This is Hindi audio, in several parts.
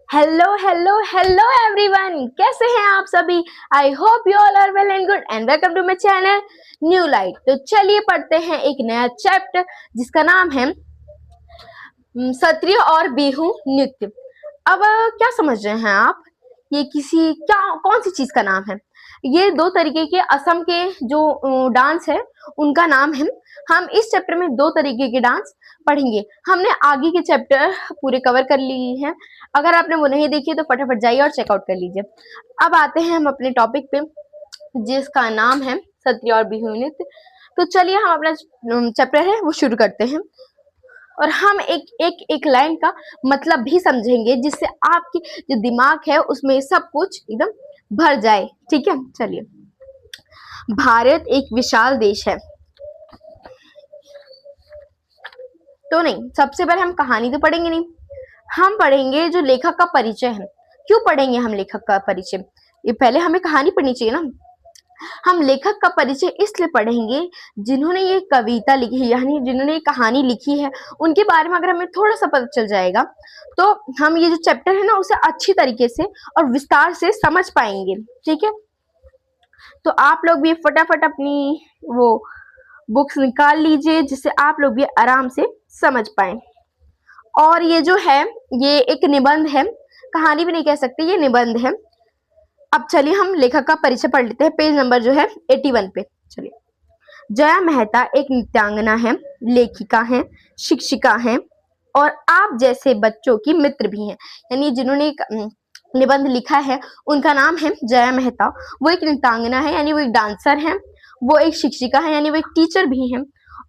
हेलो हेलो हेलो एवरीवन, कैसे हैं आप सभी। I hope you all are well and good and welcome to my channel new light. तो चलिए पढ़ते हैं एक नया चैप्टर जिसका नाम है सत्रिय और बिहू नृत्य। अब क्या समझ रहे हैं आप, ये किसी क्या कौन सी चीज का नाम है। ये दो तरीके के असम के जो डांस है उनका नाम है। हम इस चैप्टर में दो तरीके के डांस पढ़ेंगे। हमने आगे के चैप्टर पूरे कवर कर लिए हैं। अगर आपने वो नहीं देखी तो फटाफट जाइए और चेकआउट कर लीजिए। अब आते हैं हम अपने टॉपिक पे जिसका नाम है सत्रिय और बिहू नृत्य। तो चलिए हम अपना चैप्टर है वो शुरू करते हैं और हम एक लाइन का मतलब भी समझेंगे जिससे आपकी जो दिमाग है उसमें सब कुछ एकदम भर जाए। ठीक है, चलिए। भारत एक विशाल देश है। तो नहीं, सबसे पहले हम कहानी तो पढ़ेंगे नहीं, हम पढ़ेंगे जो लेखक का परिचय है। क्यों पढ़ेंगे हम लेखक का परिचय, ये पहले हमें कहानी पढ़नी चाहिए ना। हम लेखक का परिचय इसलिए पढ़ेंगे जिन्होंने ये कविता लिखी है, यानी जिन्होंने ये कहानी लिखी है उनके बारे में अगर हमें थोड़ा सा पता चल जाएगा तो हम ये जो चैप्टर है ना उसे अच्छी तरीके से और विस्तार से समझ पाएंगे। ठीक है, तो आप लोग भी फटाफट अपनी वो बुक्स निकाल लीजिए जिससे आप लोग भी आराम से समझ पाए। और ये जो है ये एक निबंध है, कहानी भी नहीं कह सकते, ये निबंध है। अब चलिए हम लेखक का परिचय पढ़ लेते हैं। पेज नंबर जो है 81 पे। चलिए। जया मेहता एक नृत्यांगना है, लेखिका है, शिक्षिका है और आप जैसे बच्चों की मित्र भी हैं। यानी जिन्होंने एक निबंध लिखा है उनका नाम है जया मेहता। वो एक नृत्यांगना है यानी वो एक डांसर है, वो एक शिक्षिका है यानी वो एक टीचर भी है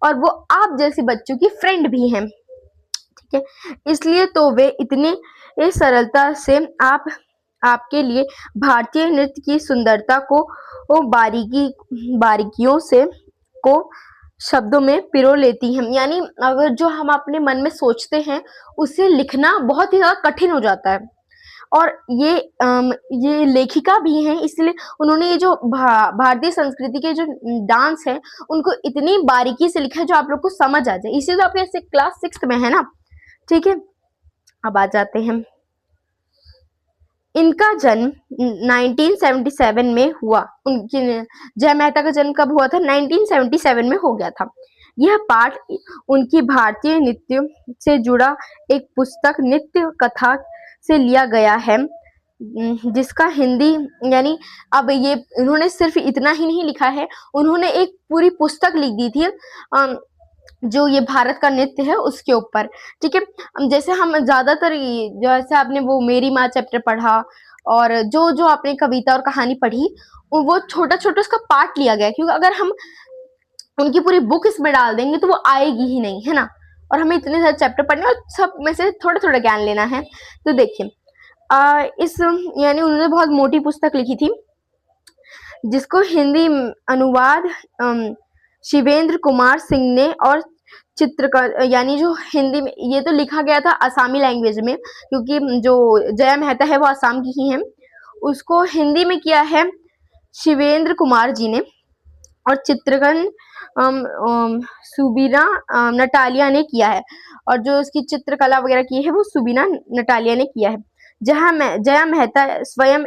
और वो आप जैसे बच्चों की फ्रेंड भी है। ठीक है, इसलिए तो वे इतने सरलता से आपके लिए भारतीय नृत्य की सुंदरता को बारीकियों से को शब्दों में पिरो लेती हैं। यानी अगर जो हम अपने मन में सोचते हैं उसे लिखना बहुत ही ज्यादा कठिन हो जाता है। और ये लेखिका भी हैं, इसलिए उन्होंने ये जो भारतीय संस्कृति के जो डांस है उनको इतनी बारीकी से लिखा है जो आप लोग को समझ आ जाए। इसी तो आपके क्लास 6 में है ना। ठीक है, अब आ जाते हैं। इनका जन्म 1977 में हुआ। उनकी जय मेहता का जन्म कब हुआ था? 1977 में हो गया था। यह पाठ उनकी भारतीय नृत्य से जुड़ा एक पुस्तक नृत्य कथा से लिया गया है जिसका हिंदी यानी अब ये इन्होंने सिर्फ इतना ही नहीं लिखा है, उन्होंने एक पूरी पुस्तक लिख दी थी जो ये भारत का नृत्य है उसके ऊपर। ठीक है, जैसे हम ज्यादातर जैसे आपने वो मेरी माँ चैप्टर पढ़ा और जो जो आपने कविता और कहानी पढ़ी वो छोटा छोटा उसका पार्ट लिया गया, क्योंकि अगर हम उनकी पूरी बुक इसमें डाल देंगे तो वो आएगी ही नहीं, है ना। और हमें इतने सारे चैप्टर पढ़ने और सब में से थोड़ा थोड़ा ज्ञान लेना है। तो देखिए इस यानी उन्होंने बहुत मोटी पुस्तक लिखी थी जिसको हिंदी अनुवाद शिवेंद्र कुमार सिंह ने और चित्रकार यानी जो हिंदी में ये तो लिखा गया था आसामी लैंग्वेज में, क्योंकि जो जया मेहता है वो आसाम की ही है। उसको हिंदी में किया है शिवेंद्र कुमार जी ने और चित्रकन सुबीना नटालिया ने किया है और जो उसकी चित्रकला वगैरह की है वो सुबीना नटालिया ने किया है। जया मेहता स्वयं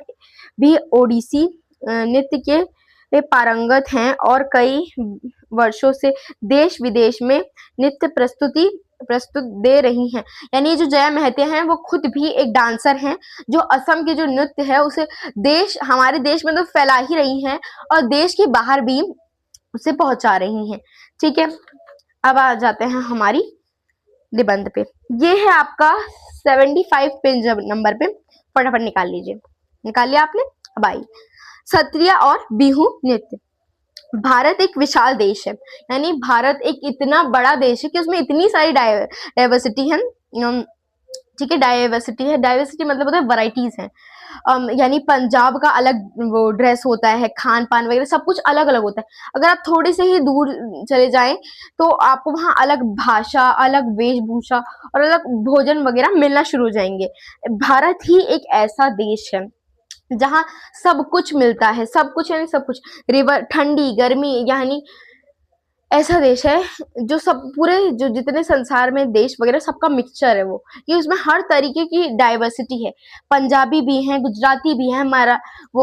भी ओडिसी नृत्य के पारंगत हैं और कई वर्षों से देश विदेश में नृत्य प्रस्तुत दे रही हैं। यानी जो जया मेहता हैं वो खुद भी एक डांसर हैं जो असम के जो नृत्य है उसे हमारे देश में तो फैला ही रही हैं और देश के बाहर भी उसे पहुंचा रही हैं। ठीक है, अब आ जाते हैं हमारी निबंध पे। ये है आपका 75 पेज नंबर पे, फटाफट निकाल लीजिए। निकाल लिया आपने? अब आई सत्रिया और बिहू नृत्य। भारत एक विशाल देश है, यानी भारत एक इतना बड़ा देश है कि उसमें इतनी सारी डाइवर्सिटी है। ठीक है, डाइवर्सिटी मतलब होता है वैरायटीज है। यानी पंजाब का अलग वो ड्रेस होता है, खान पान वगैरह सब कुछ अलग अलग होता है। अगर आप थोड़े से ही दूर चले जाएं तो आपको वहाँ अलग भाषा, अलग वेशभूषा और अलग भोजन वगैरह मिलना शुरू हो जाएंगे। भारत ही एक ऐसा देश है जहाँ सब कुछ मिलता है, सब कुछ यानी सब कुछ, रिवर, ठंडी, गर्मी, यानी ऐसा देश है जो सब पूरे जो जितने संसार में देश वगैरह सबका मिक्सचर है ये उसमें हर तरीके की डाइवर्सिटी है। पंजाबी भी हैं, गुजराती भी हैं,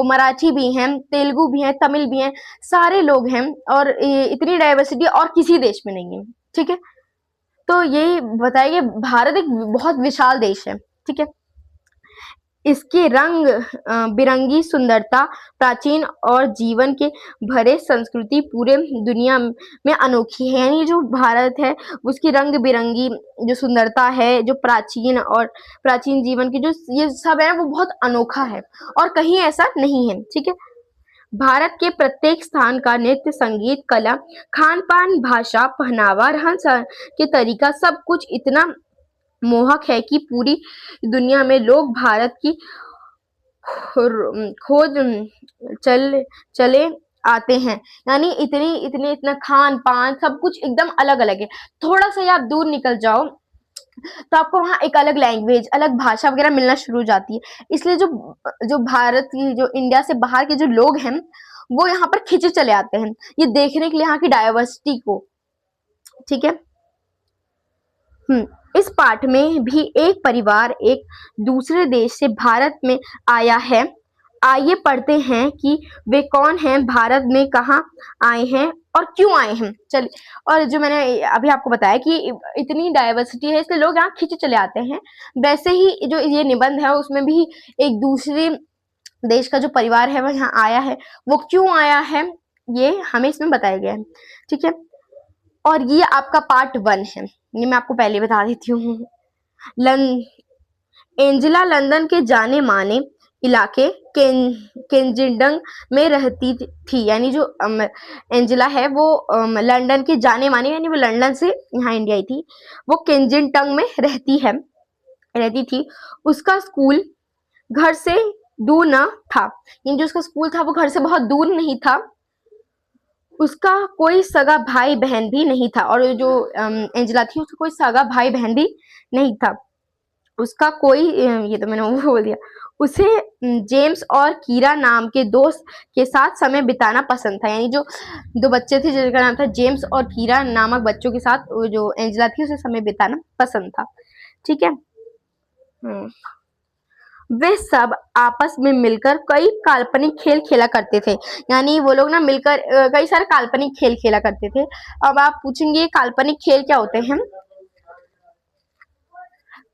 मराठी भी हैं, तेलुगु भी हैं, तमिल भी हैं, सारे लोग हैं और इतनी डाइवर्सिटी और किसी देश में नहीं है। ठीक है, तो यही बताइए भारत एक बहुत विशाल देश है। ठीक है, इसके रंग बिरंगी सुंदरता, प्राचीन और जीवन के भरे संस्कृति पूरे दुनिया में अनोखी है। यानी जो भारत है उसकी रंग बिरंगी जो सुंदरता है, जो प्राचीन जीवन की जो ये सब है वो बहुत अनोखा है और कहीं ऐसा नहीं है। ठीक है, भारत के प्रत्येक स्थान का नृत्य, संगीत, कला, खान पान, भाषा, पहनावा, रहन सहन के तरीका सब कुछ इतना मोहक है कि पूरी दुनिया में लोग भारत की खोज चले आते हैं। यानी इतना खान पान सब कुछ एकदम अलग अलग है। थोड़ा सा आप दूर निकल जाओ तो आपको वहाँ एक अलग लैंग्वेज, अलग भाषा वगैरह मिलना शुरू हो जाती है। इसलिए जो जो भारत की जो इंडिया से बाहर के जो लोग हैं वो यहाँ पर खिंचे चले आते हैं ये देखने के लिए यहाँ की डाइवर्सिटी को। ठीक है, इस पाठ में भी एक परिवार एक दूसरे देश से भारत में आया है। आइए पढ़ते हैं कि वे कौन हैं, भारत में कहाँ आए हैं और क्यों आए हैं। चलिए, और जो मैंने अभी आपको बताया कि इतनी डाइवर्सिटी है इसलिए लोग यहाँ खींचे चले आते हैं, वैसे ही जो ये निबंध है उसमें भी एक दूसरे देश का जो परिवार है वह यहाँ आया है। वो क्यों आया है ये हमें इसमें बताया गया है। ठीक है, और ये आपका पार्ट 1 है, ये मैं आपको पहले बता देती हूँ। एंजेला लंदन के जाने माने इलाके केंजिंगटन में रहती थी। यानी जो एंजेला है वो लंदन के जाने माने, यानी वो लंदन से यहाँ इंडिया आई थी, वो केंजिंगटन में रहती थी। उसका स्कूल घर से दूर न था, यानी जो उसका स्कूल था वो घर से बहुत दूर नहीं था। उसका कोई सगा भाई बहन भी नहीं था, और जो एंजेला थी उसका कोई सगा भाई बहन भी नहीं था। उसका कोई ये तो मैंने वो बोल दिया। उसे जेम्स और कीरा नाम के दोस्त के साथ समय बिताना पसंद था। यानी जो 2 बच्चे थे जिनका नाम था जेम्स और कीरा नामक बच्चों के साथ जो एंजेला थी उसे समय बिताना पसंद था। ठीक है, वे सब आपस में मिलकर कई काल्पनिक खेल खेला करते थे। यानी वो लोग ना मिलकर कई सारे काल्पनिक खेल खेला करते थे। अब आप पूछेंगे काल्पनिक खेल क्या होते हैं।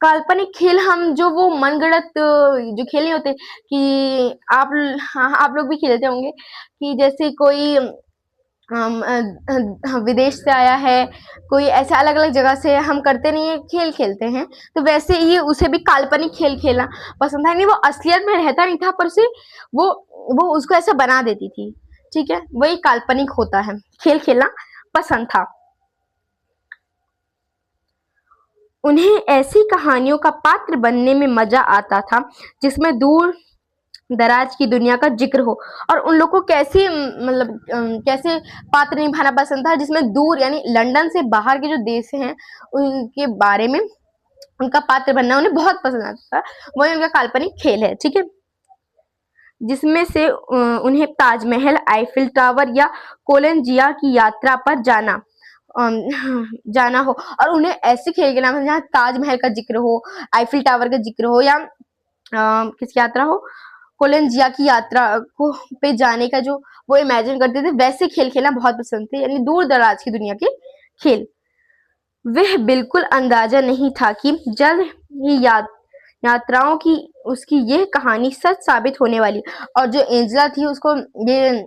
काल्पनिक खेल हम जो वो मनगढ़ंत जो खेल नहीं होते कि आप लोग भी खेलते होंगे कि जैसे कोई विदेश से आया है, कोई ऐसे अलग अलग जगह से हम करते नहीं है खेल खेलते हैं, तो वैसे ये उसे भी काल्पनिक खेल खेलना पसंद था। नहीं वो असलियत में रहता नहीं था पर उसे वो उसको ऐसा बना देती थी। ठीक है, वही काल्पनिक होता है, खेल खेलना पसंद था। उन्हें ऐसी कहानियों का पात्र बनने में मजा आता था जिसमें दूर दराज की दुनिया का जिक्र हो। और उन लोग को कैसे मतलब कैसे पात्र निभाना पसंद था जिसमें दूर यानी लंदन से बाहर के जो देश हैं उनके बारे में उनका पात्र बनना उन्हें बहुत पसंद आता था। वही उनका काल्पनिक खेल है। ठीक है, जिसमें से उन्हें ताजमहल, आईफिल टावर या कोलंजिया की यात्रा पर जाना हो, और उन्हें ऐसे खेल के नाम जहाँ ताजमहल का जिक्र हो, आईफिल टावर का जिक्र हो, या किसकी यात्रा हो, कोलंजिया की यात्रा को पे जाने का जो वो इमेजिन करते थे, वैसे खेल खेलना बहुत पसंद थे। यानी दूर दराज की दुनिया के खेल। वह बिल्कुल अंदाजा नहीं था कि जल्द ही यात्राओं की उसकी यह कहानी सच साबित होने वाली। और जो एंजेला थी उसको ये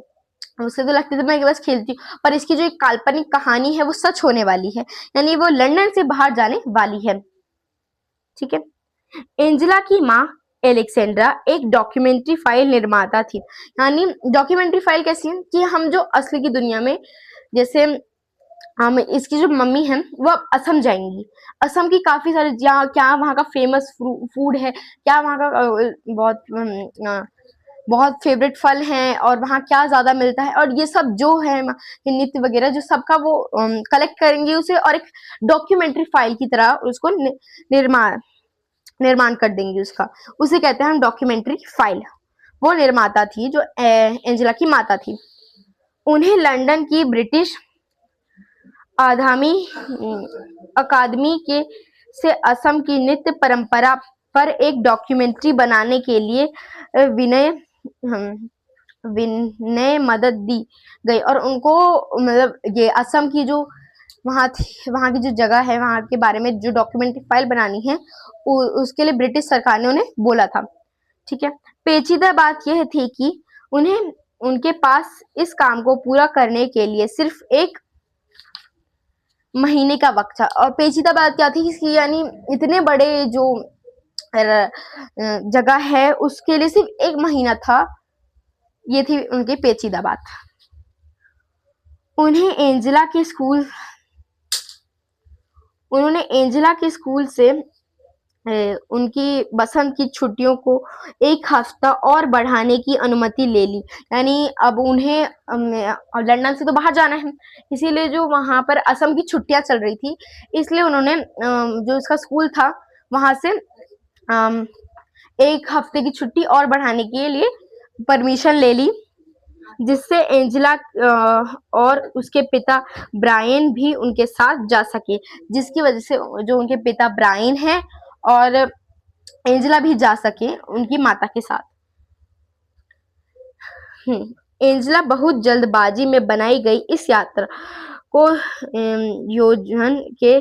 उसे तो लगती थी मैं बस खेलती हूँ, पर इसकी जो एक काल्पनिक कहानी है वो सच होने वाली है। यानी वो लंदन से बाहर जाने वाली है। ठीक है, एंजेला की माँ एलेक्सेंड्रा एक डॉक्यूमेंट्री फाइल निर्माता थी। यानी डॉक्यूमेंट्री फाइल कैसी है कि हम जो असली की दुनिया में, जैसे हम इसकी जो मम्मी है वो अब असम जाएंगी, असम की काफी सारे क्या वहाँ का फेमस फूड है, क्या वहाँ का बहुत फेवरेट फल हैं, और वहाँ क्या ज्यादा मिलता है, और ये सब जो है नृत्य वगैरह जो सबका वो कलेक्ट करेंगे उसे, और एक डॉक्यूमेंट्री फाइल की तरह उसको निर्माण कर देंगे उसका। उसे कहते हैं हम डॉक्यूमेंट्री फाइल। वो निर्माता थी जो एंजेला की माता थी। उन्हें लंदन की ब्रिटिश आधामी अकादमी के से असम की नृत्य परंपरा पर एक डॉक्यूमेंट्री बनाने के लिए विनय विनय मदद दी गई और उनको मतलब ये असम की जो वहाँ की जो जगह है वहाँ के बारे में जो डॉक्यूमेंट्री फाइल बनानी है उसके लिए ब्रिटिश सरकार ने उन्हें बोला था। ठीक है, पेचीदा बात यह थी कि उन्हें उनके पास इस काम को पूरा करने के लिए सिर्फ 1 महीने का वक्त था। और पेचीदा बात क्या थी कि यानी इतने बड़े जो जगह है उसके लिए सिर्फ 1 महीना था। ये थी उनकी पेचीदा बात। उन्होंने एंजेला के स्कूल से उनकी बसंत की छुट्टियों को 1 हफ्ता और बढ़ाने की अनुमति ले ली। यानी अब उन्हें लंदन से तो बाहर जाना है, इसीलिए जो वहां पर असम की छुट्टियां चल रही थी, इसलिए उन्होंने जो उसका स्कूल था वहां से 1 हफ्ते की छुट्टी और बढ़ाने के लिए परमिशन ले ली, जिससे एंजेला और उसके पिता ब्रायन भी उनके साथ जा सके, जिसकी वजह से जो उनके पिता ब्रायन हैं और एंजेला भी जा सके उनकी माता के साथ। एंजेला बहुत जल्दबाजी में बनाई गई इस यात्रा को योजन के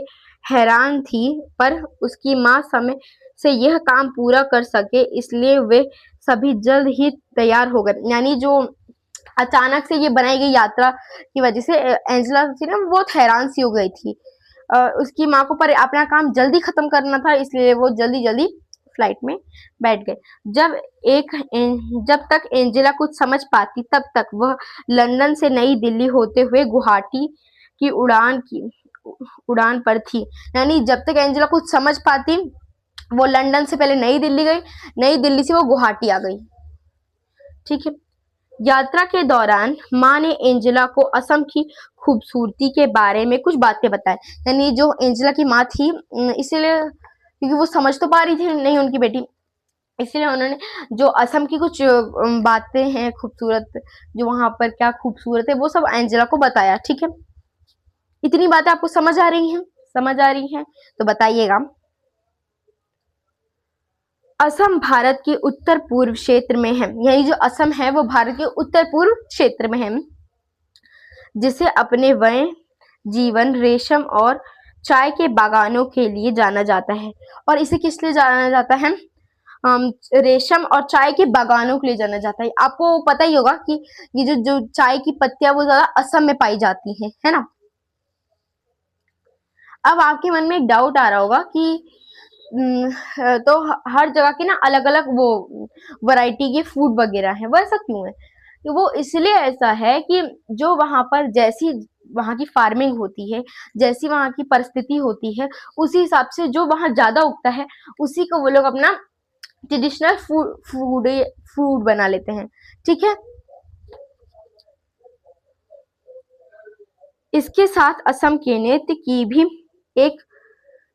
हैरान थी, पर उसकी माँ समय से यह काम पूरा कर सके इसलिए वे सभी जल्द ही तैयार हो गए। यानी जो अचानक से ये बनाई गई यात्रा की वजह से एंजेला थी ना बहुत हैरान सी हो गई थी। उसकी माँ को पर अपना काम जल्दी खत्म करना था, इसलिए वो जल्दी फ्लाइट में बैठ गए। जब तक एंजेला कुछ समझ पाती तब तक वह लंदन से नई दिल्ली होते हुए गुवाहाटी की उड़ान पर थी। यानी जब तक एंजेला कुछ समझ पाती वो लंदन से पहले नई दिल्ली गई, नई दिल्ली से वो गुवाहाटी आ गई। ठीक है, यात्रा के दौरान माँ ने एंजेला को असम की खूबसूरती के बारे में कुछ बातें बताई। यानी जो एंजेला की माँ थी इसीलिए क्योंकि वो समझ तो पा रही थी नहीं उनकी बेटी, इसलिए उन्होंने जो असम की कुछ बातें हैं खूबसूरत, जो वहां पर क्या खूबसूरत है वो सब एंजेला को बताया। ठीक है, इतनी बातें आपको समझ आ रही हैं तो बताइएगा। असम भारत के उत्तर पूर्व क्षेत्र में है। यही जो असम है वो भारत के उत्तर पूर्व क्षेत्र में है, जिसे अपने वन्य जीवन, रेशम और चाय के बागानों के लिए जाना जाता है। और इसे किस लिए जाना जाता है? रेशम और चाय के बागानों के लिए जाना जाता है। आपको पता ही होगा कि ये जो चाय की पत्तियां वो ज्यादा असम में पाई जाती हैं, है ना। अब आपके मन में एक डाउट आ रहा होगा कि तो हर जगह के ना अलग अलग वो वैरायटी के फूड वगैरह है, वो ऐसा क्यों है? तो वो इसलिए ऐसा है कि जो वहां पर जैसी वहां की फार्मिंग होती है, जैसी वहां की परिस्थिति होती है, उसी हिसाब से जो वहां ज्यादा उगता है उसी को वो लोग अपना ट्रेडिशनल फूड बना लेते हैं। ठीक है, इसके साथ असम के नृत्य की भी एक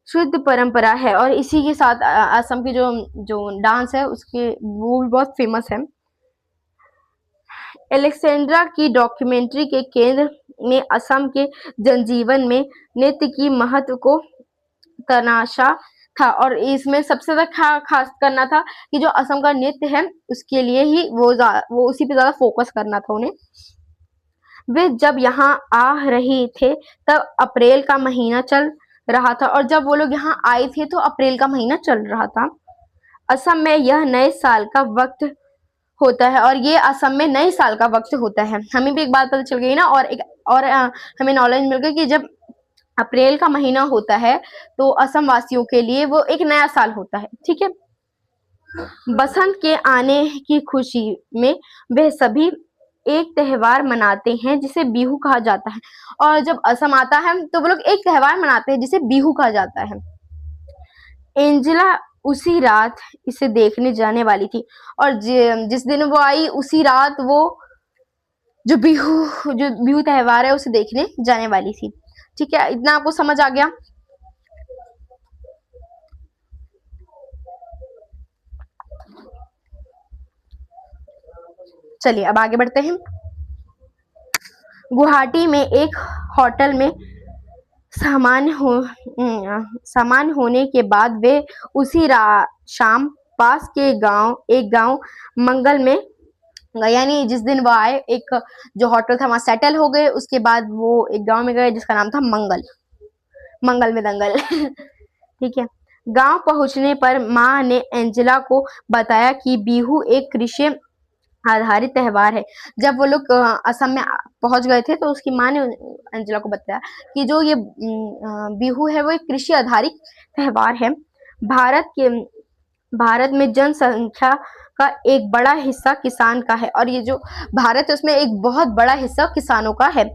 शुद्ध परंपरा है और इसी के साथ असम की जो जो डांस है उसके वो भी बहुत फेमस है। एलेक्सेंड्रा की डॉक्यूमेंट्री के केंद्र में असम के जनजीवन में नृत्य की महत्व को तनाशा था और इसमें सबसे ज्यादा खास करना था कि जो असम का नृत्य है उसके लिए ही वो उसी पे ज्यादा फोकस करना था उन्हें। वे जब यहाँ आ रहे थे तब अप्रैल का महीना चल रहा था और जब वो लोग यहाँ आए थे तो अप्रैल का महीना चल रहा था। असम में यह नए साल का वक्त होता है और ये असम में नए साल का वक्त होता है। हमें भी एक बात पता चल गई ना और हमें नॉलेज मिल गई कि जब अप्रैल का महीना होता है तो असम वासियों के लिए वो एक नया साल होता है। ठीक है, बसंत के आने की खुशी में वे सभी एक त्योहार मनाते हैं जिसे बिहू कहा जाता है। और जब असम आता है तो वो लोग एक त्योहार मनाते हैं जिसे बिहू कहा जाता है। एंजेला उसी रात इसे देखने जाने वाली थी और जिस दिन वो आई उसी रात वो जो बिहू त्योहार है उसे देखने जाने वाली थी। ठीक है, इतना आपको समझ आ गया। चलिए अब आगे बढ़ते हैं। गुवाहाटी में एक होटल में सामान्य हो सामान्य होने के बाद वे उसी शाम पास के एक गांव मंगल में गए। यानी जिस दिन वो आए, एक जो होटल था वहां सेटल हो गए, उसके बाद वो एक गांव में गए जिसका नाम था मंगल। मंगल में दंगल ठीक है। गांव पहुंचने पर माँ ने एंजेला को बताया कि बिहू एक कृषि आधारित त्योहार है। जब वो लोग असम में पहुंच गए थे तो उसकी माँ ने एंजेला को बताया कि जो ये बिहू है वो एक कृषि आधारित त्योहार है। भारत में जनसंख्या का एक बड़ा हिस्सा किसान का है, और ये जो भारत है उसमें एक बहुत बड़ा हिस्सा किसानों का है।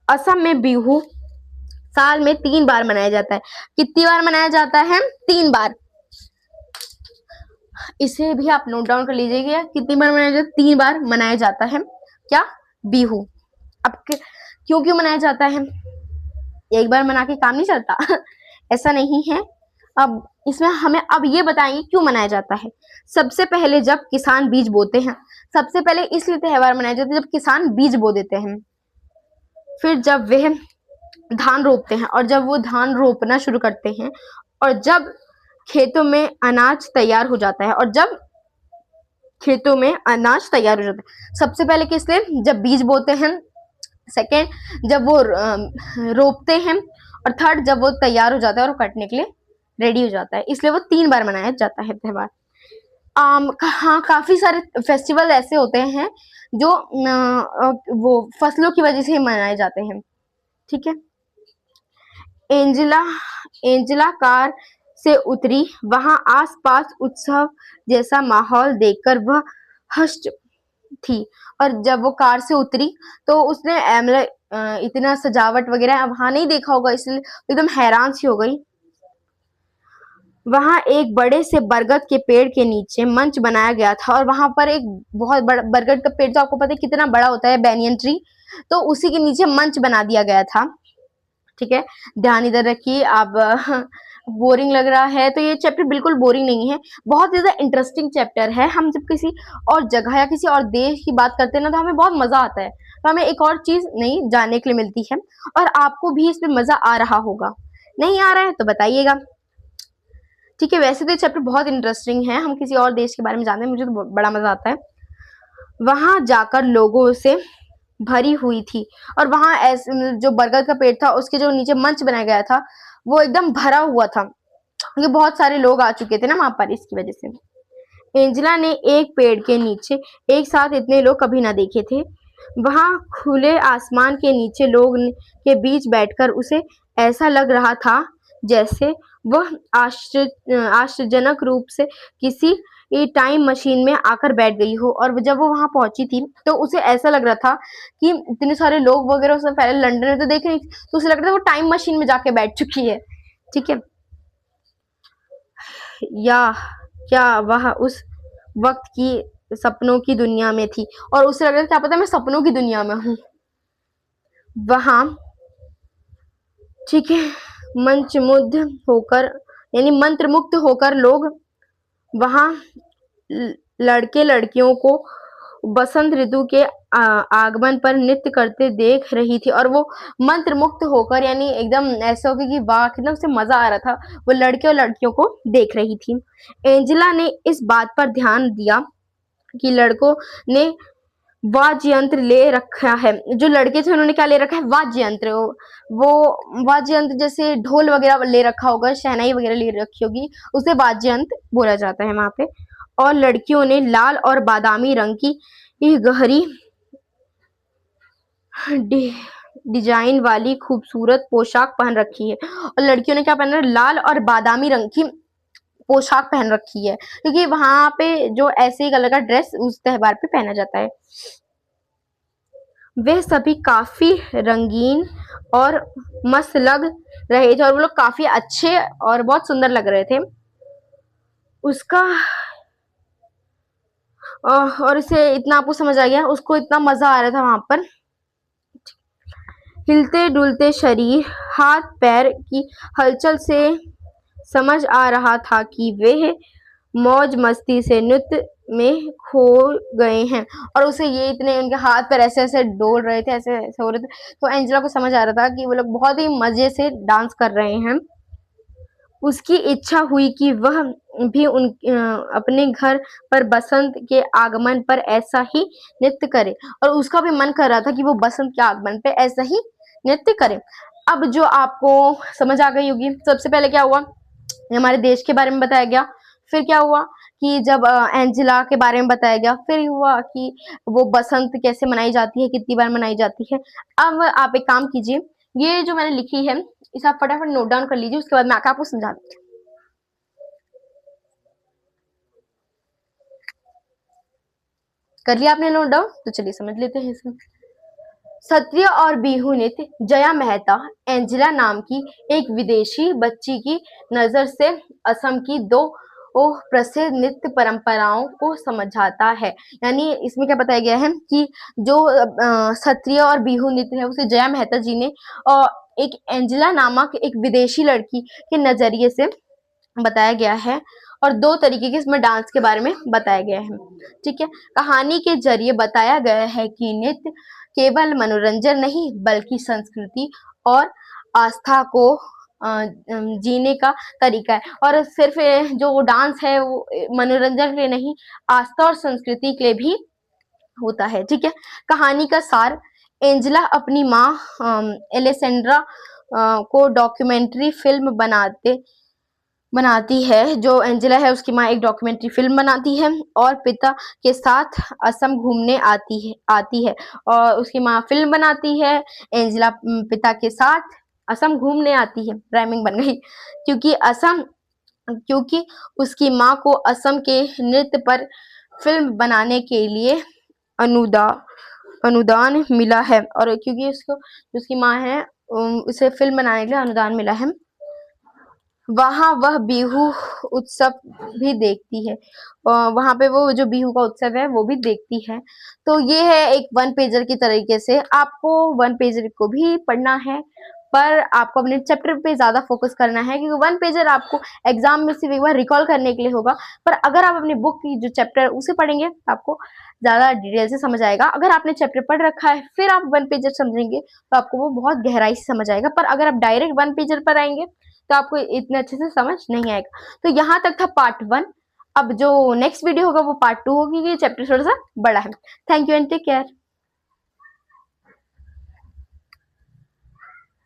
असम में बिहू साल में 3 बार मनाया जाता है। कितनी बार मनाया जाता है? 3 बार। इसे भी आप नोट डाउन कर लीजिएगा, कितनी बार मनाया जाता है? 3 बार मनाया जाता है क्या? बिहू। अब क्यों क्यों मनाया जाता है? एक बार मना के काम नहीं चलता ऐसा नहीं है। अब इसमें हमें अब ये बताएंगे क्यों मनाया जाता है। सबसे पहले जब किसान बीज बोते हैं, सबसे पहले इसलिए त्योहार मनाया जाता है जब किसान बीज बो देते हैं। फिर जब वे धान रोपते हैं, और जब वो धान रोपना शुरू करते हैं, और जब खेतों में अनाज तैयार हो जाता है, और जब खेतों में अनाज तैयार हो जाता है। सबसे पहले किस लिए? जब बीज बोते हैं, सेकेंड जब वो रोपते हैं, और थर्ड जब वो तैयार हो जाता है और वो कटने के लिए रेडी हो जाता है। इसलिए वो 3 बार मनाया जाता है त्योहार। हाँ, काफी सारे फेस्टिवल ऐसे होते हैं जो वो फसलों की वजह से ही मनाए जाते हैं। ठीक है। एंजेला कार से उतरी। वहां आसपास उत्सव जैसा माहौल देखकर वह हष्ट थी। और जब वो कार से उतरी तो उसने इतना सजावट वगैरह वहां नहीं देखा होगा, इसलिए एकदम हैरान सी हो गई। वहां एक बड़े से बरगद के पेड़ के नीचे मंच बनाया गया था, और वहां पर एक बहुत बड़ा बरगद का पेड़, तो आपको पता है कितना बड़ा होता है, बैनियन ट्री, तो उसी के नीचे मंच बना दिया गया था। ठीक है, ध्यान इधर रखिए। आप बोरिंग लग रहा है तो ये चैप्टर बिल्कुल बोरिंग नहीं है, बहुत ज्यादा इंटरेस्टिंग चैप्टर है। हम जब किसी और जगह या किसी और देश की बात करते हैं ना तो हमें बहुत मजा आता है, तो हमें एक और चीज नई जानने के लिए मिलती है। और आपको भी इसमें मजा आ रहा होगा, नहीं आ रहा है तो बताइएगा। ठीक है, वैसे तो ये चैप्टर बहुत इंटरेस्टिंग है, हम किसी और देश के बारे में जानते हैं, मुझे तो बड़ा मजा आता है। वहां जाकर लोगों से भरी हुई थी, और वहां ऐसे जो बरगद का पेड़ था उसके जो नीचे मंच बनाया गया था वो एकदम भरा हुआ था, क्योंकि बहुत सारे लोग आ चुके थे ना वहां पर, इसकी वजह से। एंजेला ने एक पेड़ के नीचे एक साथ इतने लोग कभी ना देखे थे। वहां खुले आसमान के नीचे लोग के बीच बैठकर उसे ऐसा लग रहा था जैसे वह आश्चर्यजनक रूप से किसी टाइम मशीन में आकर बैठ गई हो। और जब वो वहां पहुंची थी तो उसे ऐसा लग रहा था कि इतने सारे लोग वगैरह उसने पहले लंदन में तो देख रही थी, तो उसे लग रहा था वो टाइम मशीन में जाके बैठ चुकी है। ठीक है, या क्या वह उस वक्त की सपनों की दुनिया में थी, और उसे लग रहा था क्या पता मैं सपनों की दुनिया में हूँ वहां। ठीक है, मंत्रमुग्ध होकर यानी मंत्रमुग्ध होकर लोग वहां लड़के लड़कियों को बसंत ऋतु के आगमन पर नृत्य करते देख रही थी, और वो मंत्रमुग्ध होकर यानी एकदम ऐसा हो गया कि वाह कितना उसे मजा आ रहा था, वो लड़के और लड़कियों को देख रही थी। एंजेला ने इस बात पर ध्यान दिया कि लड़कों ने वाद्य यंत्र ले रखा है। जो लड़के थे उन्होंने क्या ले रखा है? वाद्य यंत्र। वो वाद्य यंत्र जैसे ढोल वगैरह ले रखा होगा, शहनाई वगैरह ले रखी होगी, उसे वाद्य यंत्र बोला जाता है वहां पे। और लड़कियों ने लाल और बादामी रंग की गहरी डिजाइन वाली खूबसूरत पोशाक पहन रखी है। और लड़कियों ने क्या पहना है? लाल और बादामी रंग की पोशाक पहन रखी है, क्योंकि वहां पे जो ऐसे कलर का ड्रेस उस त्योहार पे पहना जाता है। वे सभी काफी रंगीन और मस्त लग रहे थे, और वो लोग काफी अच्छे और बहुत सुंदर लग रहे थे। उसका और इसे इतना आपको समझ आ गया, उसको इतना मजा आ रहा था वहां पर। हिलते डुलते शरीर, हाथ पैर की हलचल से समझ आ रहा था कि वे मौज मस्ती से नृत्य में खो गए हैं। और उसे ये इतने उनके हाथ पैर ऐसे ऐसे डोल रहे थे, ऐसे ऐसे हो रहे थे, तो एंजेला को समझ आ रहा था कि वो लोग बहुत ही मजे से डांस कर रहे हैं। उसकी इच्छा हुई कि वह भी अपने घर पर बसंत के आगमन पर ऐसा ही नृत्य करे, और उसका भी मन कर रहा था कि वो बसंत के आगमन पे ऐसा ही नृत्य करे। अब जो आपको समझ आ गई होगी, सबसे पहले क्या हुआ, हमारे देश के बारे में बताया गया। फिर क्या हुआ कि जब एंजेला के बारे में बताया गया, फिर हुआ कि वो बसंत कैसे मनाई जाती है, कितनी बार मनाई जाती है। अब आप एक काम कीजिए, ये जो मैंने लिखी है इसे आप फटाफट नोट डाउन कर लीजिए, उसके बाद मैं आके आपको समझा दूंगी। कर लिया आपने नोट डाउन? तो चलिए समझ लेते हैं इसमें। सत्रिय और बिहू नृत्य जया मेहता एंजेला नाम की एक विदेशी बच्ची की नजर से असम की दो प्रसिद्ध नृत्य परंपराओं को समझाता है। यानी इसमें क्या बताया गया है कि जो सत्रिय और बिहू नृत्य है उसे जया मेहता जी ने एक एंजेला नामक एक विदेशी लड़की के नजरिए से बताया गया है, और दो तरीके के इसमें डांस के बारे में बताया गया है। ठीक है, कहानी के जरिए बताया गया है कि नृत्य केवल मनोरंजन नहीं बल्कि संस्कृति और आस्था को जीने का तरीका है। और सिर्फ जो डांस है वो मनोरंजन के लिए नहीं, आस्था और संस्कृति के लिए भी होता है। ठीक है, कहानी का सार, एंजेला अपनी माँ एलेसेंड्रा को डॉक्यूमेंट्री फिल्म बनाती है। जो एंजेला है उसकी माँ एक डॉक्यूमेंट्री फिल्म बनाती है और पिता के साथ असम घूमने आती है और उसकी माँ फिल्म बनाती है, एंजेला पिता के साथ असम घूमने आती है। राइमिंग बन गई। क्योंकि उसकी माँ को असम के नृत्य पर फिल्म बनाने के लिए अनुदान मिला है, और क्योंकि उसकी माँ है उसे फिल्म बनाने के लिए अनुदान मिला है, वहाँ वह बिहू उत्सव भी देखती है। वहाँ पे वो जो बिहू का उत्सव है वो भी देखती है। तो ये है एक वन पेजर की तरीके से, आपको वन पेजर को भी पढ़ना है, पर आपको अपने चैप्टर पे ज्यादा फोकस करना है, क्योंकि वन पेजर आपको एग्जाम में सिर्फ एक बार रिकॉल करने के लिए होगा। पर अगर आप अपनी बुक की जो चैप्टर उसे पढ़ेंगे तो आपको ज्यादा डिटेल से समझ आएगा। अगर आपने चैप्टर पढ़ रखा है फिर आप वन पेजर समझेंगे तो आपको वो बहुत गहराई से समझ आएगा। पर अगर आप डायरेक्ट वन पेजर पर आएंगे तो आपको इतने अच्छे से समझ नहीं आएगा। तो यहाँ तक था पार्ट 1। अब जो नेक्स्ट वीडियो होगा वो पार्ट 2 होगी, ये चैप्टर थोड़ा सा बड़ा है। Thank you and take care.